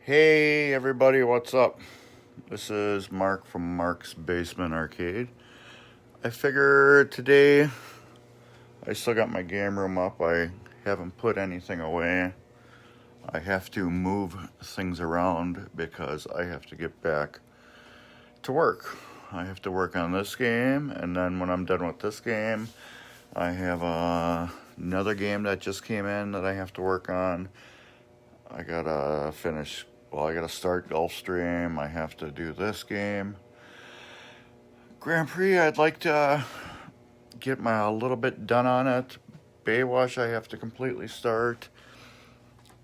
Hey everybody, what's up? This is Mark from Mark's Basement Arcade. I figure today I still got my game room up. I haven't put anything away. I have to move things around because I have to get back to work. I have to work on this game, and then when I'm done with this game, I have another game that just came in that I have to work on. I gotta I gotta start Gulfstream. I have to do this game. Grand Prix, I'd like to get a little bit done on it. Baywatch, I have to completely start.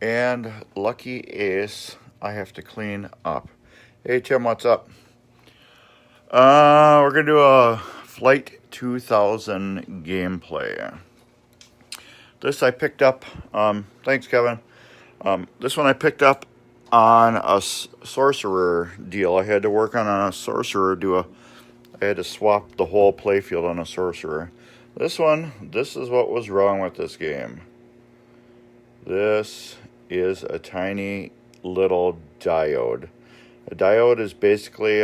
And Lucky Ace, I have to clean up. Hey Tim, what's up? We're gonna do a Flight 2000 gameplay. This I picked up, thanks Kevin. This one I picked up on a sorcerer deal. I had to work on a sorcerer, I had to swap the whole playfield on a sorcerer. This is what was wrong with this game. This is a tiny little diode. A diode is basically,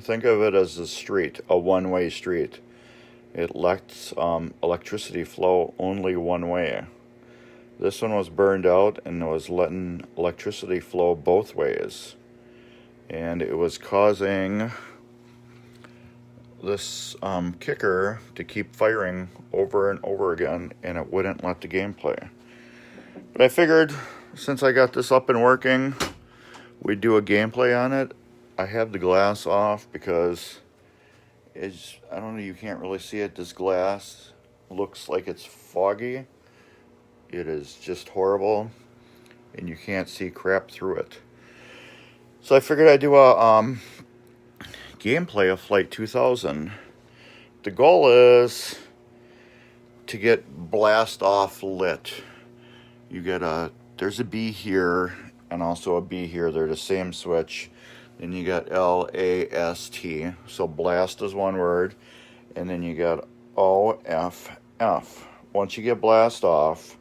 think of it as a street, a one-way street. It lets electricity flow only one way. This one was burned out and was letting electricity flow both ways. And it was causing this kicker to keep firing over and over again, and it wouldn't let the game play. But I figured, since I got this up and working, we'd do a gameplay on it. I have the glass off because I don't know, you can't really see it. This glass looks like it's foggy. It is just horrible, and you can't see crap through it. So I figured I'd do a gameplay of Flight 2000. The goal is to get blast off lit. There's a B here and also a B here. They're the same switch. Then you got LAST. So blast is one word, and then you got OFF. Once you get blast off,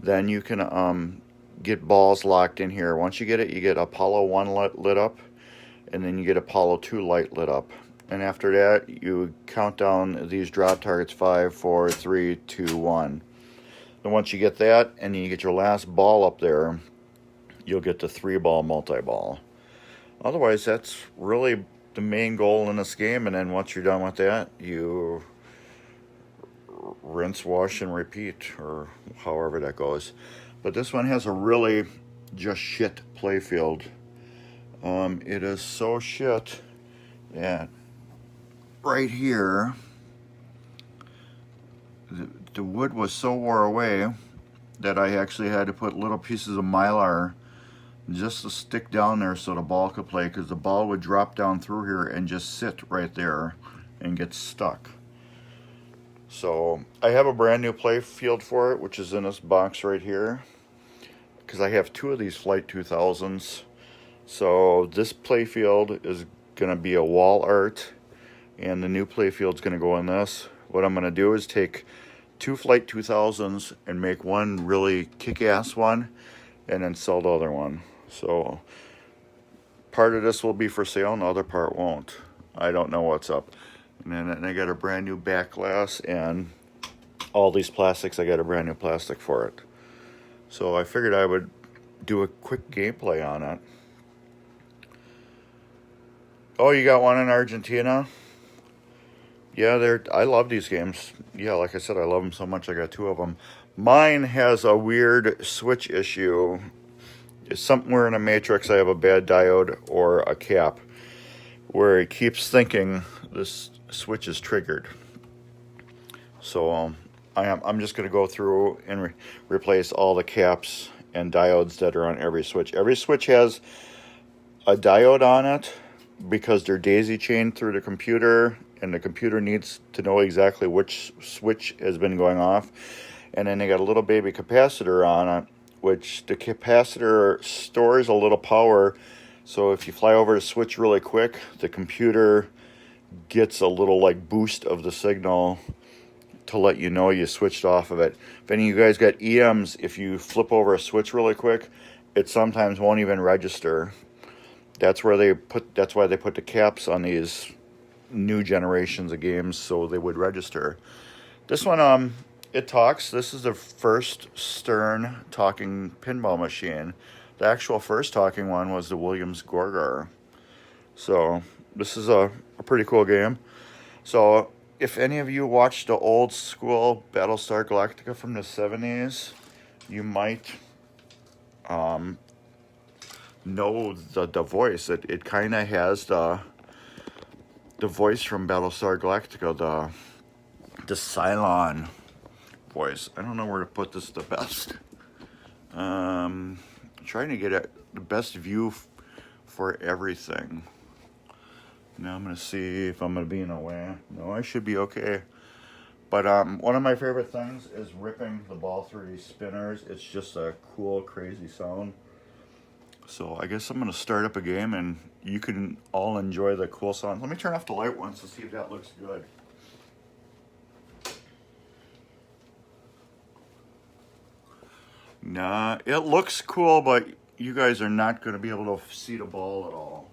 then you can get balls locked in here. Once you get it, you get Apollo 1 lit up, and then you get Apollo 2 light lit up. And after that, you count down these drop targets: 5, 4, 3, 2, 1. Then once you get that, and you get your last ball up there, you'll get the 3-ball multi-ball. Otherwise, that's really the main goal in this game. And then once you're done with that, you rinse, wash, and repeat, or however that goes. But this one has a really just shit playfield. It is so shit that right here, the wood was so wore away that I actually had to put little pieces of Mylar just to stick down there so the ball could play, because the ball would drop down through here and just sit right there and get stuck. So I have a brand new play field for it, which is in this box right here, because I have 2 of these Flight 2000s. So this play field is going to be a wall art, and the new play field is going to go in this. What I'm going to do is take 2 Flight 2000s and make one really kick-ass one, and then sell the other one. So part of this will be for sale and the other part won't. I don't know what's up. And then I got a brand new back glass, and all these plastics, I got a brand new plastic for it. So I figured I would do a quick gameplay on it. Oh, you got one in Argentina? Yeah, I love these games. Yeah, like I said, I love them so much, I got 2 of them. Mine has a weird switch issue. It's somewhere in a matrix. I have a bad diode or a cap where it keeps thinking this switch is triggered. So I'm just going to go through and replace all the caps and diodes that are on every switch. Every switch has a diode on it because they're daisy chained through the computer, and the computer needs to know exactly which switch has been going off. And then they got a little baby capacitor on it, which the capacitor stores a little power. So if you fly over the switch really quick, the computer gets a little like boost of the signal to let you know you switched off of it. If any of you guys got EMs, if you flip over a switch really quick, it sometimes won't even register. That's why they put the caps on these new generations of games, so they would register. This one, it talks. This is the first Stern talking pinball machine. The actual first talking one was the Williams Gorgar. So this is a pretty cool game. So if any of you watched the old school Battlestar Galactica from the 70s, you might know the voice. It kind of has the voice from Battlestar Galactica, the Cylon voice. I don't know where to put this the best. Trying to get the best view for everything. Now I'm going to see if I'm going to be in a way. No, I should be okay. But one of my favorite things is ripping the ball through these spinners. It's just a cool, crazy sound. So I guess I'm going to start up a game and you can all enjoy the cool sound. Let me turn off the light once to see if that looks good. Nah, it looks cool, but you guys are not going to be able to see the ball at all.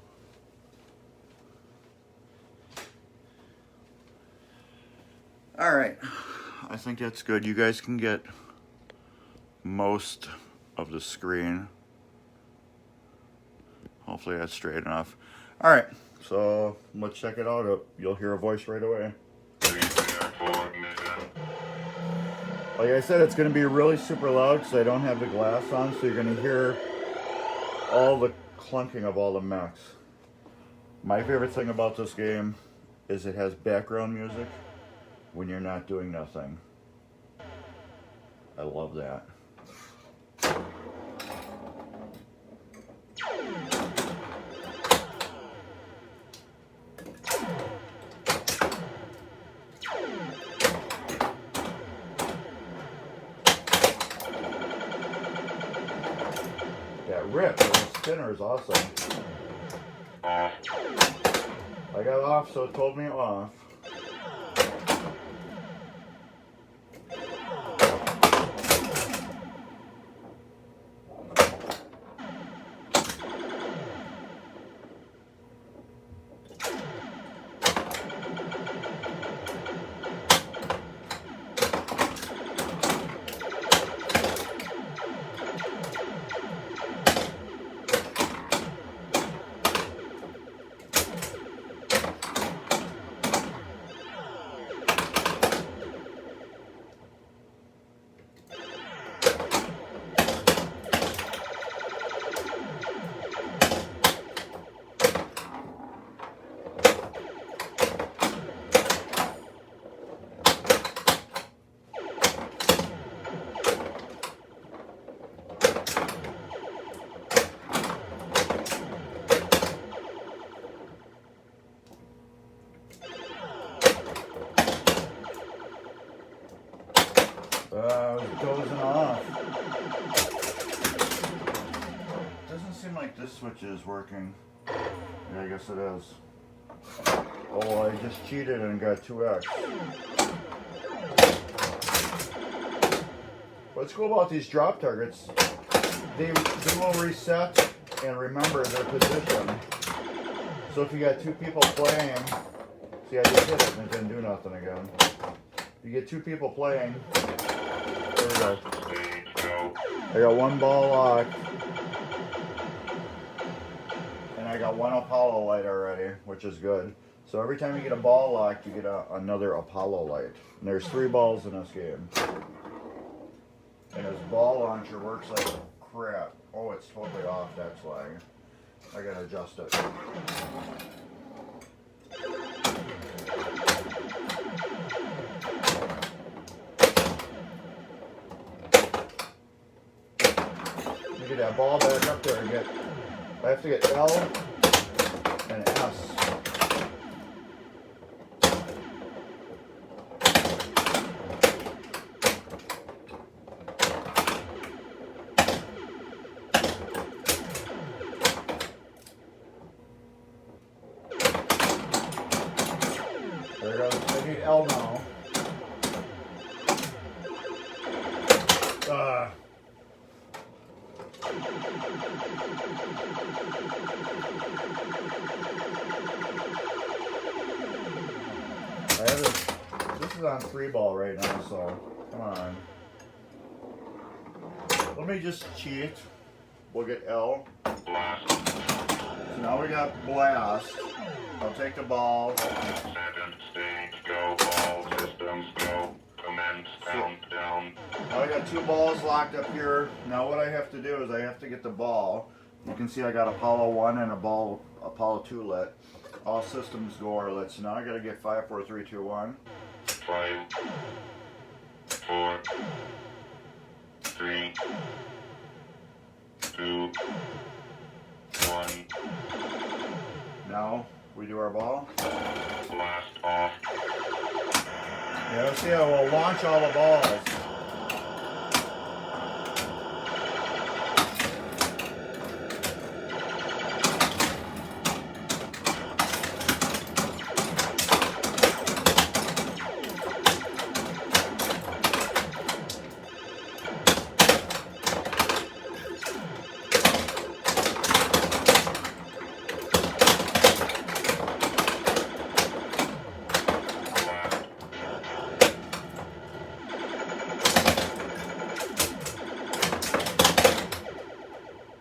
All right, I think that's good. You guys can get most of the screen. Hopefully that's straight enough. All right, so let's check it out. You'll hear a voice right away. Like I said, it's going to be really super loud because I don't have the glass on, so you're going to hear all the clunking of all the mechs. My favorite thing about this game is it has background music when you're not doing nothing. I love that. That rip, the spinner is awesome. I got off, so it told me off. I was dozing off. Doesn't seem like this switch is working. Yeah, I guess it is. Oh, I just cheated and got 2x. What's cool about these drop targets, they will reset and remember their position. So if you got two people playing, see I just hit it and it didn't do nothing again. You get two people playing. There we go. I got one ball lock. And I got one Apollo light already, which is good. So every time you get a ball locked, you get another Apollo light. And there's 3 balls in this game. And this ball launcher works like crap. Oh, it's totally off, that's lag. I gotta adjust it. Get that ball back up there and I have to get L and S. There goes, I need L now. This is on 3-ball right now, so come on. Let me just cheat. We'll get L. So now we got blast. I'll take the ball. Second stage, go, ball systems, go, commence, countdown. Now I got 2 balls locked up here. Now what I have to do is I have to get the ball. You can see I got Apollo 1 and Apollo 2 lit. All systems go are lit. So now I gotta get 5, 4, 3, 2, 1. 5, 4, 3, 2, 1. Now we do our ball. Blast off. Yeah, let's see how we'll launch all the balls.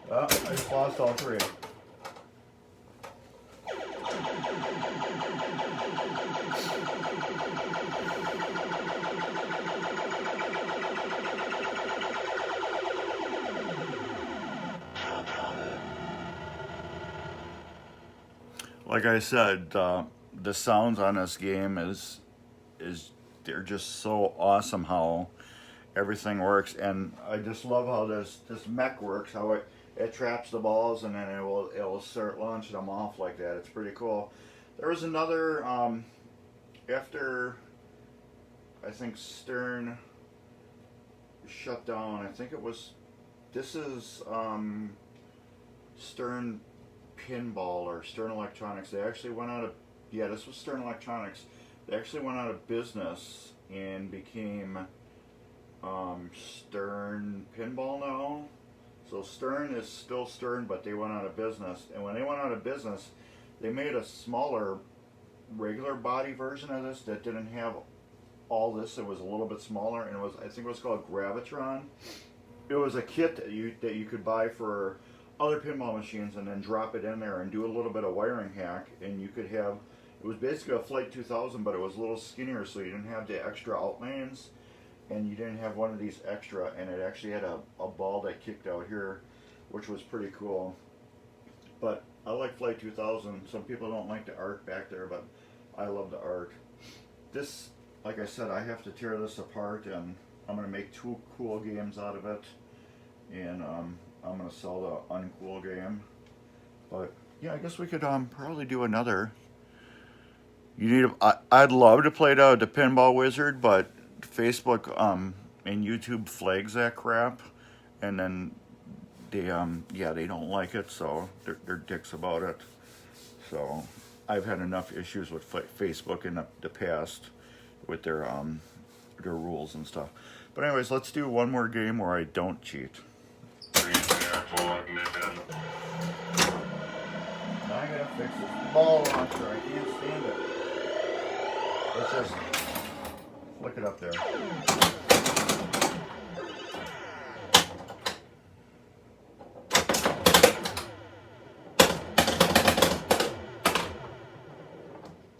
Well, I just lost all 3. Like I said, the sounds on this game is they're just so awesome how everything works, and I just love how this mech works, how it traps the balls and then it will start launching them off like that. It's pretty cool. There was another after I think Stern shut down. I think it was this is Stern Pinball or Stern Electronics. They actually went out of this was Stern Electronics. They actually went out of business and became Stern Pinball now. So Stern is still Stern, but they went out of business. And when they went out of business, they made a smaller, regular body version of this that didn't have all this. It was a little bit smaller, and I think it was called Gravitron. It was a kit that you could buy for other pinball machines, and then drop it in there and do a little bit of wiring hack, and you could have. It was basically a Flight 2000, but it was a little skinnier, so you didn't have the extra outlanes. And you didn't have one of these extra, and it actually had a ball that kicked out here, which was pretty cool. But I like Flight 2000. Some people don't like the art back there, but I love the art. This, like I said, I have to tear this apart, and I'm going to make 2 cool games out of it. And I'm going to sell the uncool game. But yeah, I guess we could probably do another. I'd love to play the Pinball Wizard, but Facebook and YouTube flags that crap, and then they they don't like it, so they're dicks about it. So I've had enough issues with Facebook in the past with their rules and stuff. But anyways, let's do one more game where I don't cheat. Now I gotta fix this ball launcher. I can't stand it. Let's just flick it up there.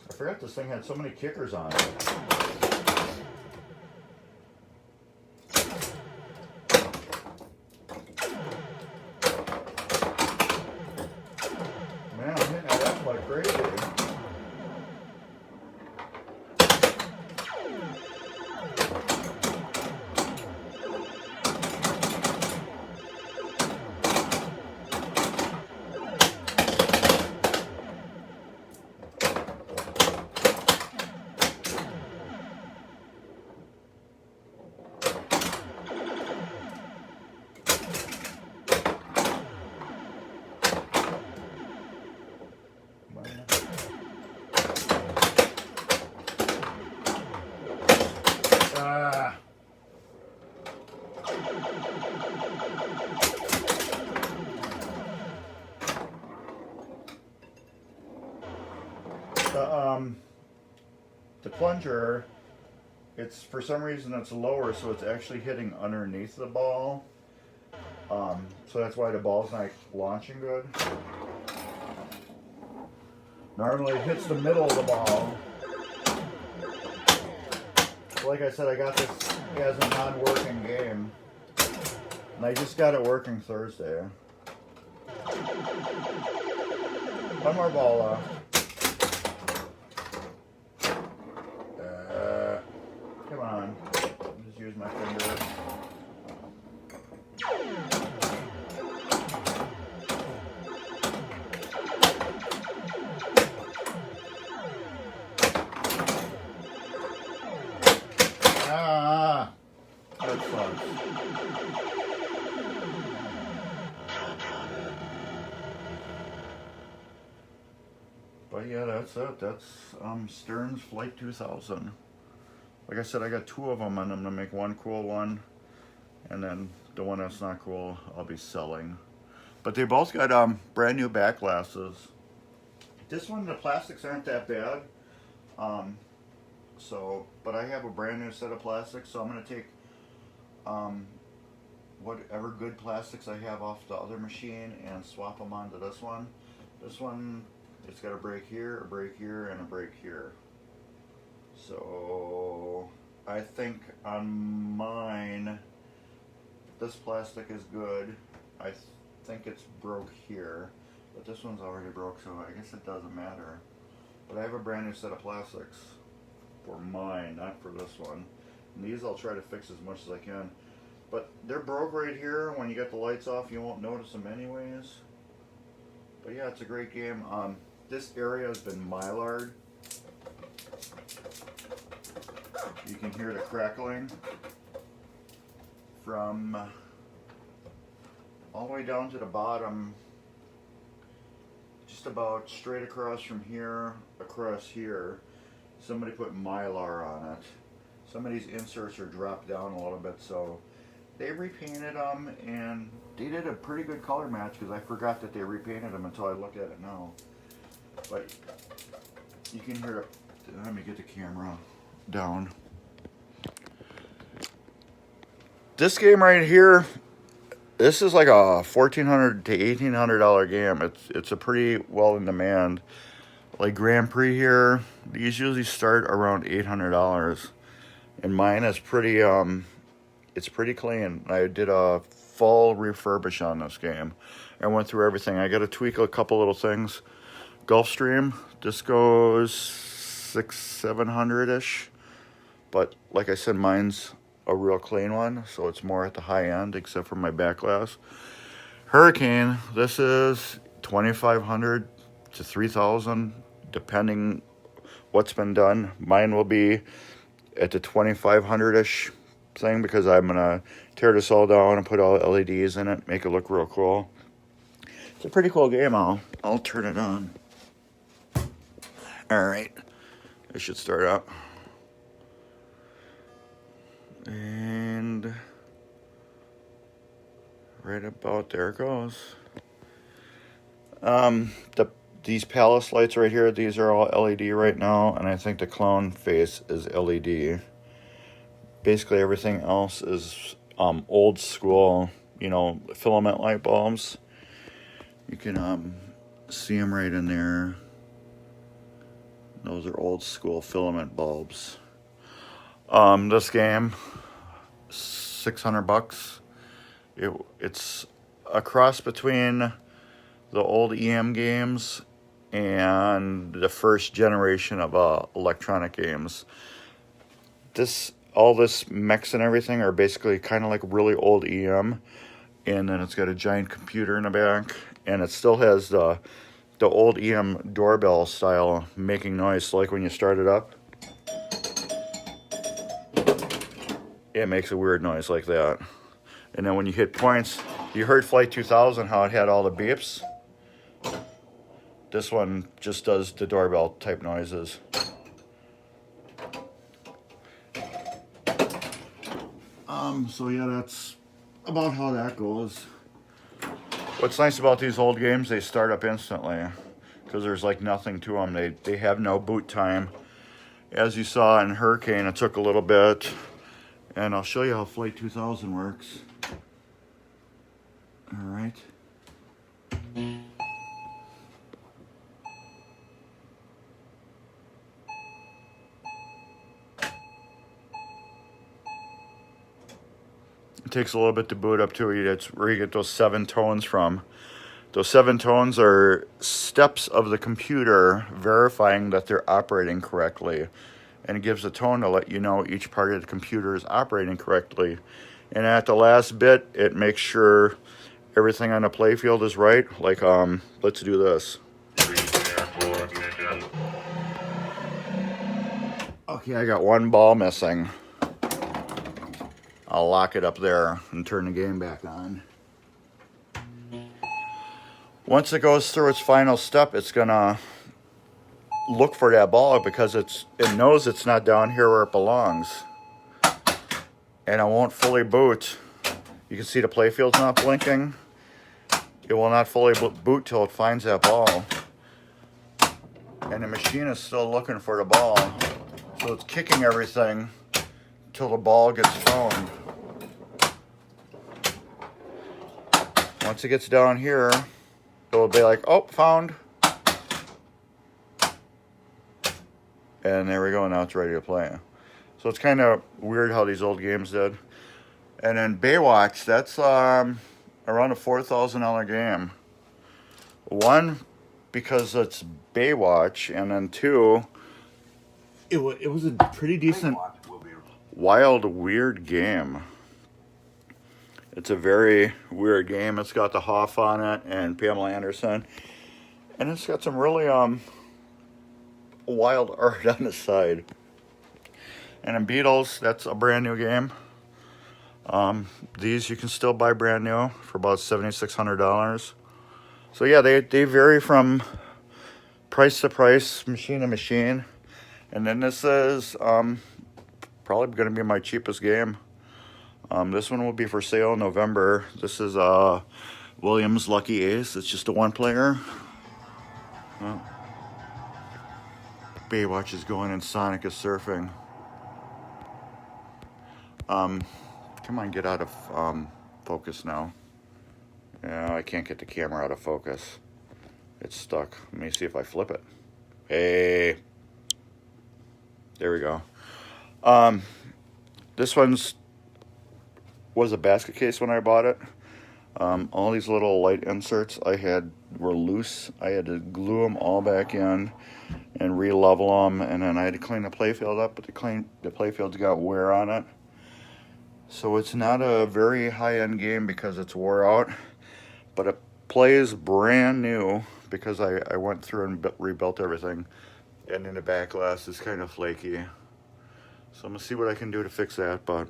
I forgot this thing had so many kickers on it. Man, I'm hitting that up like crazy. The plunger, it's for some reason it's lower, so it's actually hitting underneath the ball. So that's why the ball's not launching good. Normally it hits the middle of the ball. Like I said, I got this as a non-working game. And I just got it working Thursday. One more ball left. Come on. Just use my finger. Ah, that's fun. But yeah, that's it. That's Stern's Flight 2000. Like I said, I got two of them, and I'm gonna make one cool one, and then the one that's not cool, I'll be selling. But they both got brand new back glasses. This one, the plastics aren't that bad. But I have a brand new set of plastics, so I'm gonna take whatever good plastics I have off the other machine and swap them onto this one. This one, it's got a break here, and a break here. So I think on mine, this plastic is good. I think it's broke here, but this one's already broke, so I guess it doesn't matter. But I have a brand new set of plastics for mine, not for this one. And these I'll try to fix as much as I can. But they're broke right here. When you get the lights off, you won't notice them anyways. But yeah, it's a great game. This area has been mylar'd. You can hear the crackling from all the way down to the bottom, just about straight across from here, across here. Somebody put Mylar on it. Some of these inserts are dropped down a little bit, so they repainted them, and they did a pretty good color match because I forgot that they repainted them until I looked at it now. But you can hear the, let me get the camera down. This game right here, this is like a $1,400 to $1,800 game. It's a pretty well in demand. Like Grand Prix here, these usually start around $800, and mine is pretty it's pretty clean. I did a full refurbish on this game. I went through everything. I got to tweak a couple little things. Gulfstream, this goes $600-700-ish, but like I said, mine's a real clean one, so it's more at the high end, except for my back glass. Hurricane, this is $2,500 to $3,000, depending what's been done. Mine will be at the $2,500-ish thing because I'm gonna tear this all down and put all LEDs in it, make it look real cool. It's a pretty cool game. I'll turn it on. All right, it should start up. And right about there it goes. These palace lights right here, these are all LED right now, and I think the clown face is LED. Basically everything else is old school, filament light bulbs. You can see them right in there. Those are old school filament bulbs. This game, $600. It's a cross between the old EM games and the first generation of electronic games. All this mechs and everything are basically kind of like really old EM, and then it's got a giant computer in the back, and it still has the old EM doorbell style making noise, like when you start it up. It makes a weird noise like that. And then when you hit points, you heard Flight 2000, how it had all the beeps. This one just does the doorbell type noises. So yeah, that's about how that goes. What's nice about these old games, they start up instantly. because there's like nothing to them. They have no boot time. As you saw in Hurricane, it took a little bit, and I'll show you how Flight 2000 works. All right. It takes a little bit to boot up to it. That's where you get those 7 tones from. Those 7 tones are steps of the computer verifying that they're operating correctly. And it gives a tone to let you know each part of the computer is operating correctly. And at the last bit, it makes sure everything on the playfield is right. Like, let's do this. Prepare for ignition. Okay, I got 1 ball missing. I'll lock it up there and turn the game back on. Once it goes through its final step, it's gonna look for that ball because it knows it's not down here where it belongs. And it won't fully boot. You can see the playfield's not blinking. It will not fully boot till it finds that ball. And the machine is still looking for the ball. So it's kicking everything till the ball gets found. Once it gets down here, it'll be like, oh, found. And there we go, now it's ready to play. So it's kind of weird how these old games did. And then Baywatch, that's around a $4,000 game. 1, because it's Baywatch, and then 2, it was a pretty decent, wild, weird game. It's a very weird game. It's got the Hoff on it and Pamela Anderson. And it's got some really wild art on the side. And in Beatles, that's a brand new game. These you can still buy brand new for about $7,600. So yeah, they vary from price to price, machine to machine. And then this is probably going to be my cheapest game. This one will be for sale in November. This is Williams Lucky Ace. It's just a 1 player. Well, Baywatch is going and Sonic is surfing. Come on, get out of focus now. Yeah, I can't get the camera out of focus. It's stuck. Let me see if I flip it. Hey. There we go. This was a basket case when I bought it. All these little light inserts I had were loose. I had to glue them all back in and re-level them, and then I had to clean the playfield up, but the playfield's got wear on it. So it's not a very high-end game because it's wore out, but it plays brand new because I went through and rebuilt everything. And then the back glass is kind of flaky. So I'm gonna see what I can do to fix that. But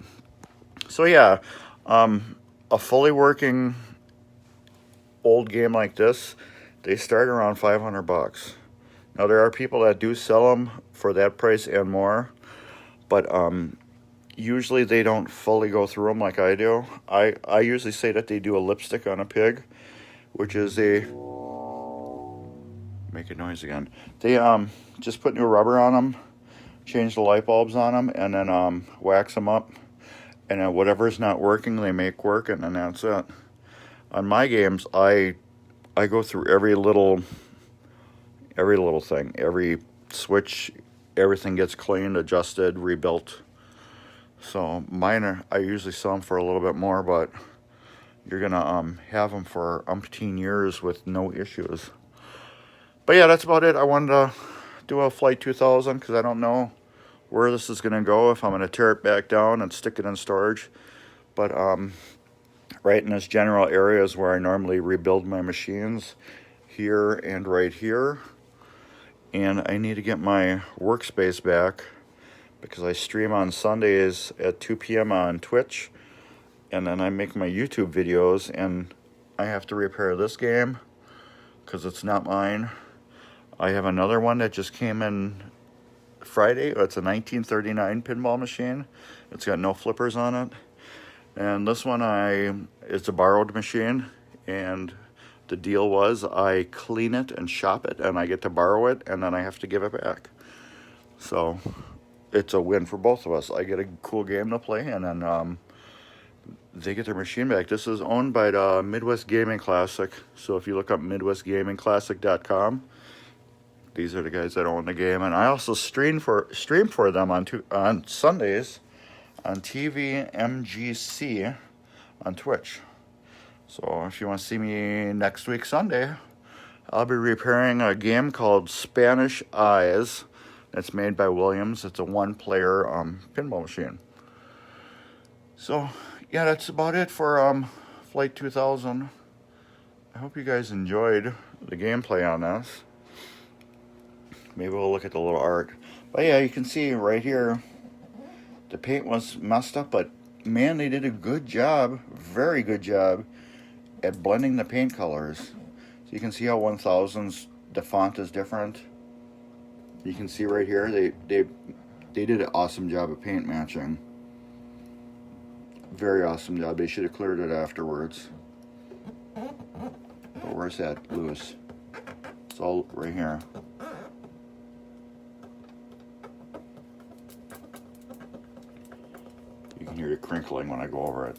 so yeah, a fully working old game like this, they start around $500. Now there are people that do sell them for that price and more, but usually they don't fully go through them like I do. I usually say that they do a lipstick on a pig, which is make a noise again. They just put new rubber on them, change the light bulbs on them, and then wax them up. And then whatever's not working, they make work, and then that's it. On my games, I go through every little thing, every switch, everything gets cleaned, adjusted, rebuilt. So mine I usually sell them for a little bit more, but you're gonna have them for umpteen years with no issues. But yeah, that's about it. I wanted to do a Flight 2000 because I don't know where this is going to go, if I'm going to tear it back down and stick it in storage. But right in this general area is where I normally rebuild my machines, here and right here. And I need to get my workspace back because I stream on Sundays at 2 p.m. on Twitch. And then I make my YouTube videos, and I have to repair this game because it's not mine. I have another one that just came in Friday. It's a 1939 pinball machine. It's got no flippers on it. And this one it's a borrowed machine, and the deal was I clean it and shop it, and I get to borrow it, and then I have to give it back. So it's a win for both of us. I get a cool game to play, and then they get their machine back. This is owned by the Midwest Gaming Classic. So if you look up MidwestGamingClassic.com, these are the guys that own the game. And I also stream for them on Sundays on TVMGC on Twitch. So if you want to see me next week Sunday, I'll be repairing a game called Spanish Eyes. It's made by Williams. It's a one-player pinball machine. So yeah, that's about it for Flight 2000. I hope you guys enjoyed the gameplay on this. Maybe we'll look at the little art. But yeah, you can see right here, the paint was messed up, but man, they did a good job, very good job, at blending the paint colors. So you can see how 1000's, the font is different. You can see right here, they did an awesome job of paint matching. Very awesome job. They should have cleared it afterwards. But where's that loose? It's all right here. You can hear it crinkling when I go over it.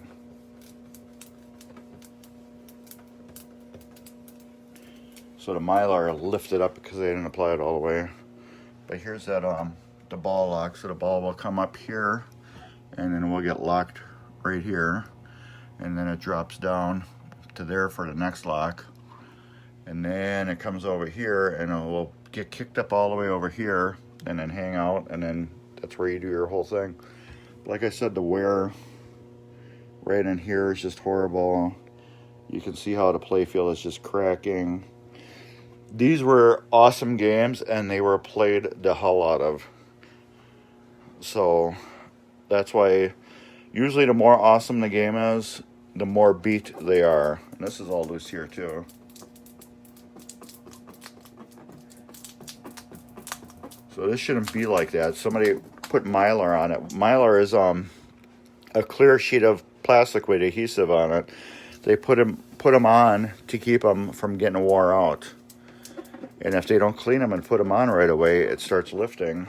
So the Mylar lifted up because they didn't apply it all the way. But here's that the ball lock. So the ball will come up here, and then we'll get locked right here, and then it drops down to there for the next lock, and then it comes over here and it will get kicked up all the way over here and then hang out, and then that's where you do your whole thing. Like I said, the wear right in here is just horrible. You can see how the playfield is just cracking. These were awesome games, and they were played the hell out of. So that's why usually the more awesome the game is, the more beat they are. And this is all loose here too. So this shouldn't be like that. Somebody put Mylar on it. Mylar is a clear sheet of plastic with adhesive on it. They put them on to keep them from getting wore out. And if they don't clean them and put them on right away, it starts lifting.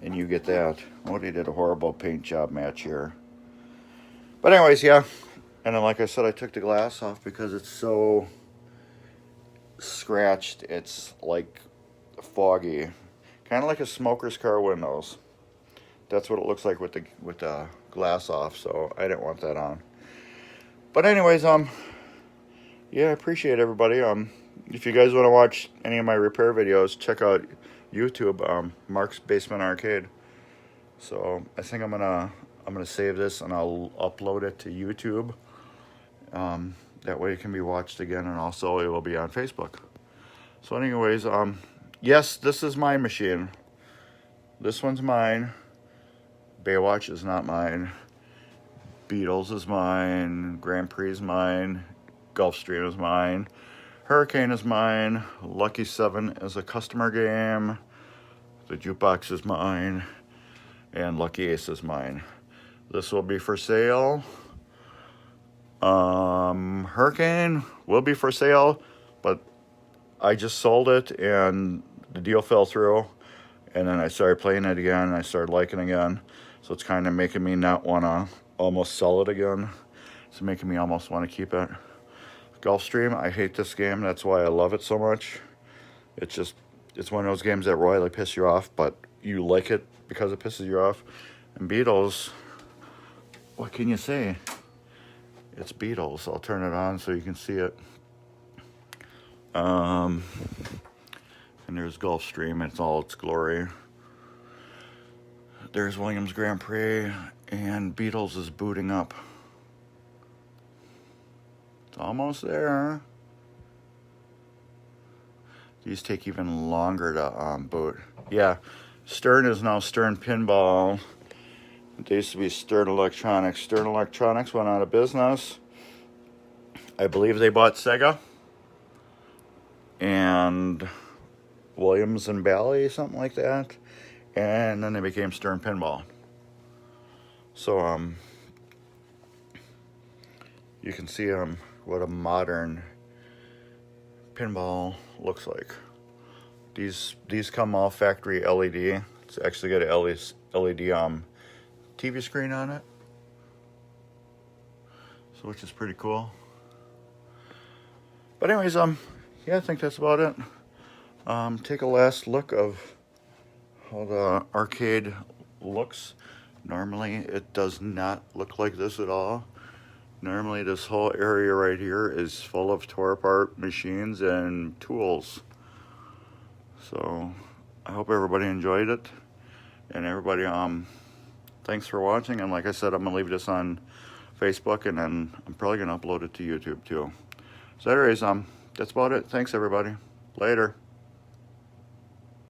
And you get that. Oh, they did a horrible paint job match here. But anyways, yeah. And then like I said, I took the glass off because it's so scratched. It's like foggy. Kind of like a smoker's car windows. That's what it looks like with the glass off. So I didn't want that on. But anyways, yeah, I appreciate everybody. If you guys want to watch any of my repair videos, check out YouTube, Mark's Basement Arcade. So I think I'm gonna save this and I'll upload it to YouTube. That way it can be watched again, and also it will be on Facebook. So anyways, yes, this is my machine. This one's mine. Baywatch is not mine. Beatles is mine. Grand Prix is mine. Gulfstream is mine. Hurricane is mine. Lucky 7 is a customer game. The jukebox is mine. And Lucky Ace is mine. This will be for sale. Hurricane will be for sale, but I just sold it and the deal fell through. And then I started playing it again and I started liking it again. So it's kind of making me not want to almost sell it again. It's making me almost want to keep it. Gulfstream, I hate this game. That's why I love it so much. It's one of those games that royally piss you off, but you like it because it pisses you off. And Beatles, what can you say? It's Beatles. I'll turn it on so you can see it. And there's Gulfstream. It's all its glory. There's Williams Grand Prix, and Beatles is booting up. It's almost there. These take even longer to boot. Yeah, Stern is now Stern Pinball. They used to be Stern Electronics. Stern Electronics went out of business. I believe they bought Sega. And Williams and Bally, something like that. And then they became Stern Pinball. So, you can see what a modern pinball looks like. These come all factory LED. It's actually got a LED TV screen on it, so which is pretty cool. But anyways, yeah, I think that's about it. Take a last look of how the arcade looks. Normally, it does not look like this at all. Normally, this whole area right here is full of tore apart machines and tools. So, I hope everybody enjoyed it. And everybody, thanks for watching. And like I said, I'm going to leave this on Facebook, and then I'm probably going to upload it to YouTube too. So anyways, that's about it. Thanks everybody. Later.